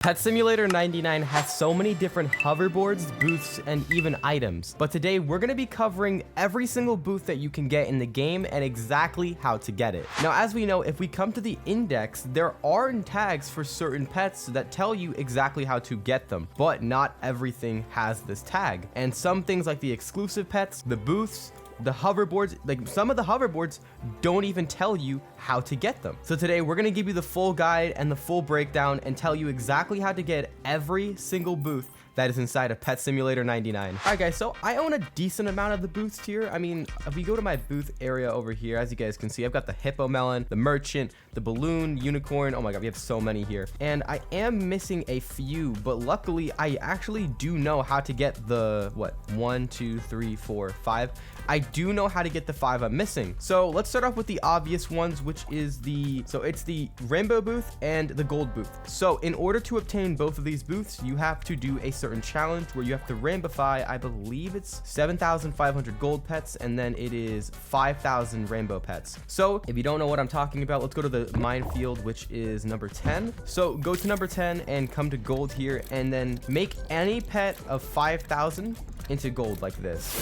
Pet Simulator 99 has so many different hoverboards, booths, and even items. But today we're going to be covering every single booth that you can get in the game and exactly how to get it. Now, as we know, if we come to the index, there are tags for certain pets that tell you exactly how to get them, but not everything has this tag. And some things like the exclusive pets, the booths, the hoverboards, like some of the hoverboards don't even tell you how to get them. So today we're gonna give you the full guide and the full breakdown and tell you exactly how to get every single booth that is inside of Pet Simulator 99. All right, guys, so I own a decent amount of the booths here. I mean, if we go to my booth area over here, as you guys can see, I've got the Hippo Melon, the Merchant, the Balloon, Unicorn. Oh my God, we have so many here. And I am missing a few, but luckily I actually do know how to get the, what, 1, 2, 3, 4, 5. I do know how to get the 5 I'm missing. So let's start off with the obvious ones, which is it's the Rainbow booth and the Gold booth. So in order to obtain both of these booths, you have to do a certain challenge where you have to rainbowify, I believe it's 7,500 gold pets, and then it is 5,000 rainbow pets. So if you don't know what I'm talking about, let's go to the minefield, which is number 10. So go to number 10 and come to gold here, and then make any pet of 5,000 into gold like this.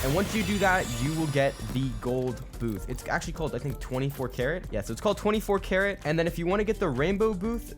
And once you do that, you will get the gold booth. It's actually called, I think, 24 karat. Yeah, so it's called 24 karat. And then if you want to get the rainbow booth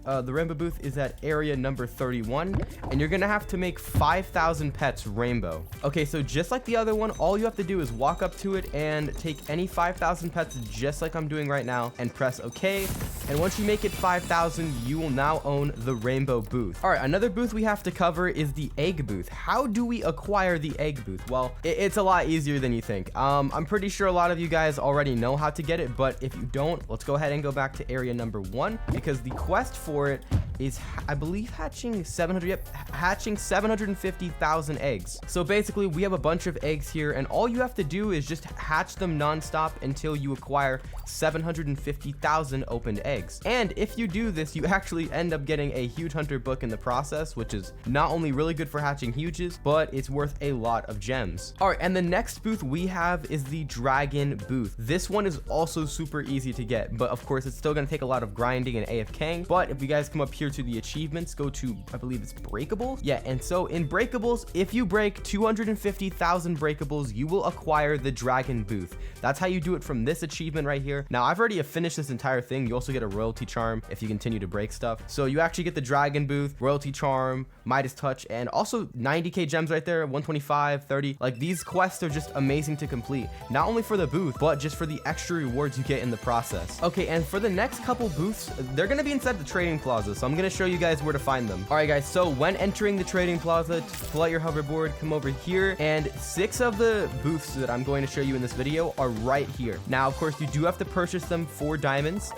is at area number 31. And you're going to have to make 5,000 pets rainbow. Okay, so just like the other one, all you have to do is walk up to it and take any 5,000 pets just like I'm doing right now and press OK. And once you make it 5,000, you will now own the rainbow booth. All right, another booth we have to cover is the egg booth. How do we acquire the egg booth? Well, it's a lot easier than you think. I'm pretty sure a lot of you guys already know how to get it, but if you don't, let's go ahead and go back to area number 1, because the quest for it is, I believe, hatching 750,000 eggs. So basically we have a bunch of eggs here, and all you have to do is just hatch them nonstop until you acquire 750,000 opened eggs. And if you do this, you actually end up getting a huge hunter book in the process, which is not only really good for hatching huges, but it's worth a lot of gems. All right, and the next booth we have is the dragon booth. This one is also super easy to get, but of course it's still going to take a lot of grinding and AFKing. But if you guys come up here to the achievements, go to, I believe it's breakables. Yeah, and so in breakables, if you break 250,000 breakables, you will acquire the dragon booth. That's how you do it from this achievement right here. Now, I've already finished this entire thing. You also get a royalty charm if you continue to break stuff. So you actually get the dragon booth, royalty charm, Midas touch, and also 90k gems right there, 125, 30. Like, these quests are just amazing to complete, not only for the booth, but just for the extra rewards you get in the process. Okay, and for the next couple booths, they're gonna be inside the trading plaza, so I'm gonna show you guys where to find them. All right, guys, so when entering the trading plaza, pull out your hoverboard, come over here, and 6 of the booths that I'm going to show you in this video are right here. Now, of course, you do have to purchase them for diamonds.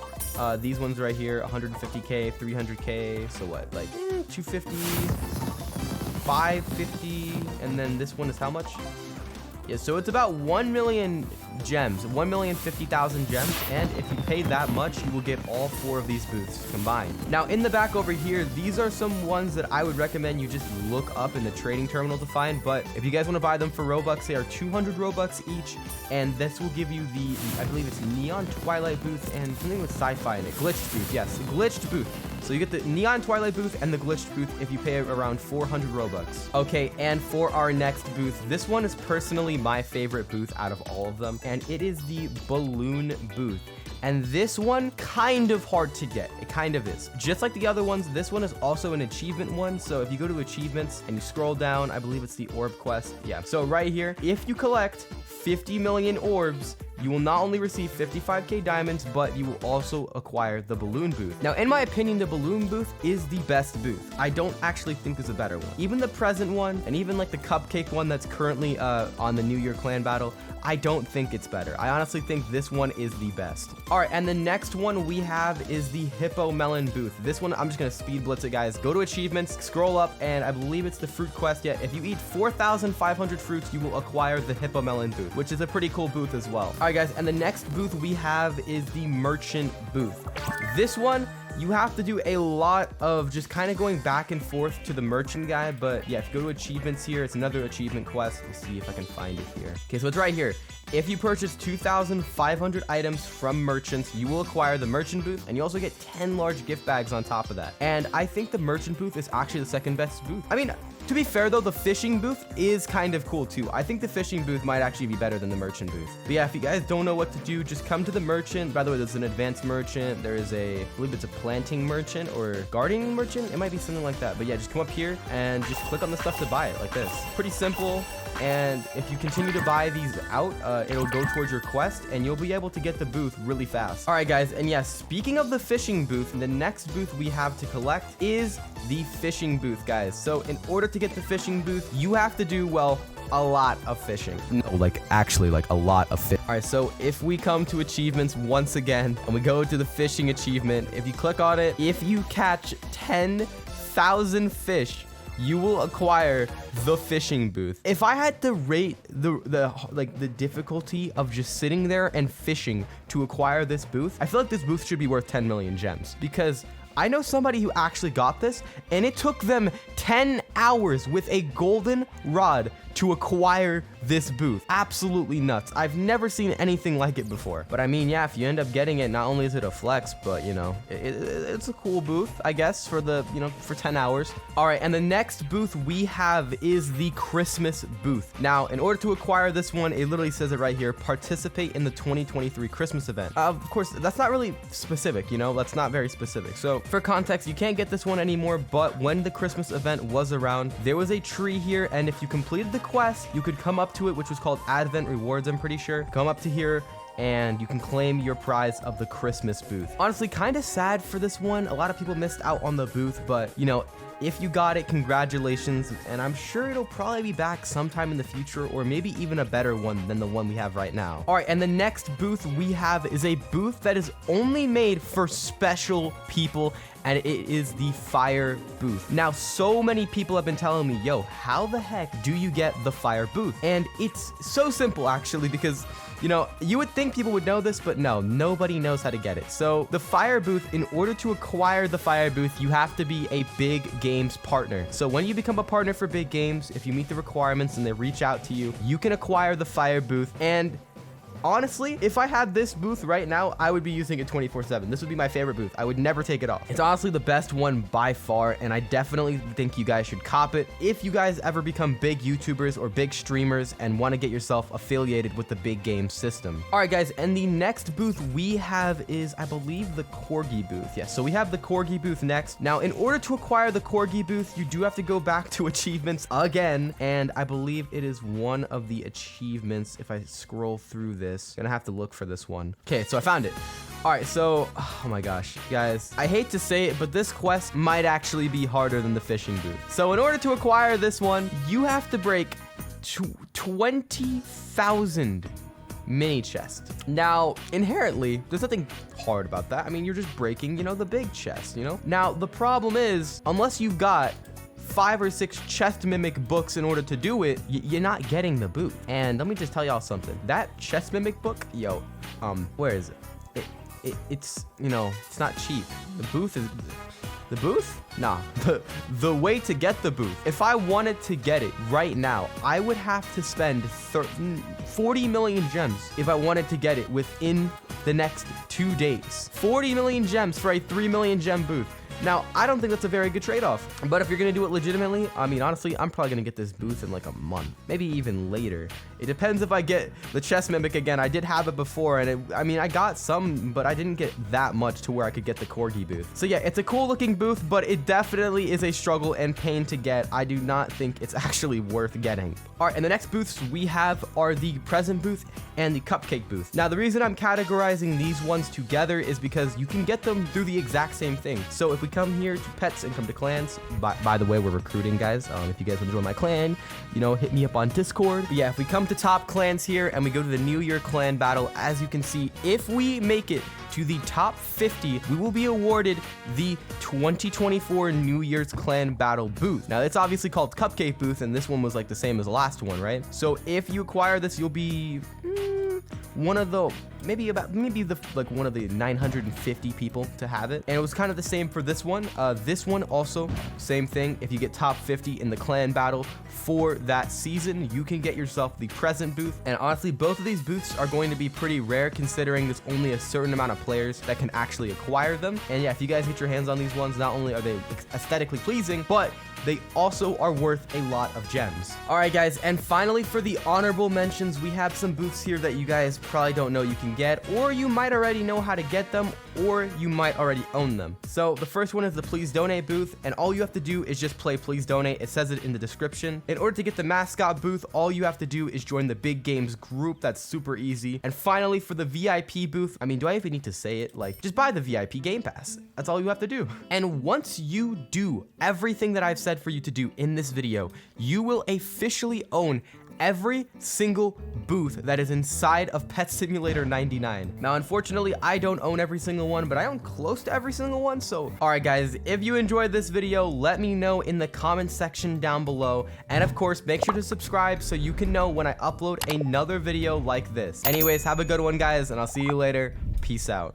These ones right here, 150k, 300k, so what, like 250, 550, and then this one is how much? Yeah, so it's about 1 million gems, 1,050,000 gems, and if you pay that much, you will get all 4 of these booths combined. Now, in the back over here, these are some ones that I would recommend you just look up in the trading terminal to find, but if you guys want to buy them for Robux, they are 200 Robux each, and this will give you the I believe it's Neon Twilight booth and something with sci-fi in it. Glitched booth, yes, glitched booth. So you get the Neon Twilight booth and the glitched booth if you pay around 400 Robux. Okay, and for our next booth, this one is personally my favorite booth out of all of them, and it is the balloon booth. And this one, kind of hard to get. It kind of is. Just like the other ones, this one is also an achievement one. So if you go to achievements and you scroll down, I believe it's the orb quest. Yeah, so right here, if you collect 50 million orbs, you will not only receive 55k diamonds, but you will also acquire the balloon booth. Now, in my opinion, the balloon booth is the best booth. I don't actually think there's a better one. Even the present one, and even like the cupcake one that's currently on the New Year clan battle, I don't think it's better. I honestly think this one is the best. All right, and the next one we have is the Hippo Melon booth. This one, I'm just gonna speed blitz it, guys. Go to achievements, scroll up, and I believe it's the fruit quest. Yeah, if you eat 4,500 fruits, you will acquire the Hippo Melon booth, which is a pretty cool booth as well. All right, guys, and the next booth we have is the Merchant booth. This one, you have to do a lot of just kind of going back and forth to the merchant guy. But yeah, if you go to achievements here, it's another achievement quest. Let's see if I can find it here. Okay, so it's right here. If you purchase 2,500 items from merchants, you will acquire the merchant booth, and you also get 10 large gift bags on top of that. And I think the merchant booth is actually the second best booth. I mean, to be fair though, the fishing booth is kind of cool too. I think the fishing booth might actually be better than the merchant booth. But yeah, if you guys don't know what to do, just come to the merchant. By the way, there's an advanced merchant. There is I believe it's a planting merchant or gardening merchant. It might be something like that. But yeah, just come up here and just click on the stuff to buy it like this. Pretty simple. And if you continue to buy these out, it'll go towards your quest and you'll be able to get the booth really fast. All right, guys. And yes, speaking of the fishing booth, the next booth we have to collect is the fishing booth, guys. So in order to get the fishing booth, you have to do, well, a lot of fishing. No, actually a lot of fish. All right, so if we come to achievements once again and we go to the fishing achievement, if you click on it, if you catch 10,000 fish, you will acquire the fishing booth. If I had to rate the difficulty of just sitting there and fishing to acquire this booth, I feel like this booth should be worth 10 million gems, because I know somebody who actually got this and it took them 10 hours with a golden rod to acquire this booth. Absolutely nuts. I've never seen anything like it before. But I mean, yeah, if you end up getting it, not only is it a flex, but you know, it's a cool booth, I guess, for for 10 hours. All right, and the next booth we have is the Christmas booth. Now, in order to acquire this one, it literally says it right here, participate in the 2023 Christmas event. Of course, that's not really specific, that's not very specific. So for context, you can't get this one anymore, but when the Christmas event was around, there was a tree here, and if you completed the quest, you could come up to it, which was called Advent Rewards, I'm pretty sure. Come up to here and you can claim your prize of the Christmas booth. Honestly, kind of sad for this one. A lot of people missed out on the booth, but if you got it, congratulations, and I'm sure it'll probably be back sometime in the future, or maybe even a better one than the one we have right now. All right, and the next booth we have is a booth that is only made for special people, and it is the fire booth. Now, so many people have been telling me, yo, how the heck do you get the fire booth? And it's so simple, actually, because you would think people would know this, but no, nobody knows how to get it. So the fire booth, in order to acquire the fire booth, you have to be a Big Games partner. So when you become a partner for Big Games, if you meet the requirements and they reach out to you, you can acquire the fire booth. And honestly, if I had this booth right now, I would be using it 24/7. This would be my favorite booth. I would never take it off. It's honestly the best one by far, and I definitely think you guys should cop it if you guys ever become big YouTubers or big streamers and want to get yourself affiliated with the Big Game system. All right, guys, and the next booth we have is, I believe, the Corgi booth. Yes, so we have the Corgi booth next. Now, in order to acquire the Corgi booth, you do have to go back to achievements again, and I believe it is one of the achievements. If I scroll through this, gonna have to look for this one. Okay, so I found it. All right, so, oh my gosh, guys, I hate to say it, but this quest might actually be harder than the fishing booth. So in order to acquire this one, you have to break 20,000 mini chest. Now, inherently, there's nothing hard about that. I mean, you're just breaking, the big chest, Now, the problem is, unless you've got 5 or 6 chest mimic books in order to do it, you're not getting the booth. And let me just tell y'all something. That chest mimic book, yo, where is it? It's it's not cheap. The booth is the booth? Nah, the way to get the booth. If I wanted to get it right now, I would have to spend 40 million gems if I wanted to get it within the next 2 days. 40 million gems for a 3 million gem booth. Now, I don't think that's a very good trade-off, but if you're gonna do it legitimately, I mean, honestly, I'm probably gonna get this booth in like a month, maybe even later. It depends if I get the chest mimic again. I did have it before, and I got some, but I didn't get that much to where I could get the Corgi booth. So yeah, it's a cool looking booth, but it definitely is a struggle and pain to get. I do not think it's actually worth getting. All right, and the next booths we have are the present booth and the cupcake booth. Now, the reason I'm categorizing these ones together is because you can get them through the exact same thing. So if we come here to pets and come to clans, by the way, we're recruiting, guys. If you guys want to join my clan, hit me up on Discord. But yeah, if we come to top clans here and we go to the New Year clan battle, as you can see, if we make it to the top 50, we will be awarded the 2024 New Year's clan battle booth. Now, it's obviously called cupcake booth, and this one was like the same as the last one, right? So if you acquire this, you'll be one of the maybe like one of the 950 people to have it. And it was kind of the same for this one. This one also, same thing. If you get top 50 in the clan battle for that season, you can get yourself the present booth. And honestly, both of these booths are going to be pretty rare considering there's only a certain amount of players that can actually acquire them. And yeah, if you guys get your hands on these ones, not only are they aesthetically pleasing, but they also are worth a lot of gems. All right, guys, and finally for the honorable mentions, we have some booths here that you guys probably don't know you can get, or you might already know how to get them, or you might already own them. So the first one is the Please Donate booth, and all you have to do is just play Please Donate. It says it in the description. In order to get the mascot booth, all you have to do is join the Big Games group. That's super easy. And finally, for the VIP booth, I mean, do I even need to say it? Like, just buy the VIP Game Pass. That's all you have to do. And once you do everything that I've said for you to do in this video, you will officially own every single booth that is inside of Pet Simulator 99. Now, unfortunately, I don't own every single one, but I own close to every single one. So, all right, guys, if you enjoyed this video, let me know in the comment section down below. And of course, make sure to subscribe so you can know when I upload another video like this. Anyways, have a good one, guys, and I'll see you later. Peace out.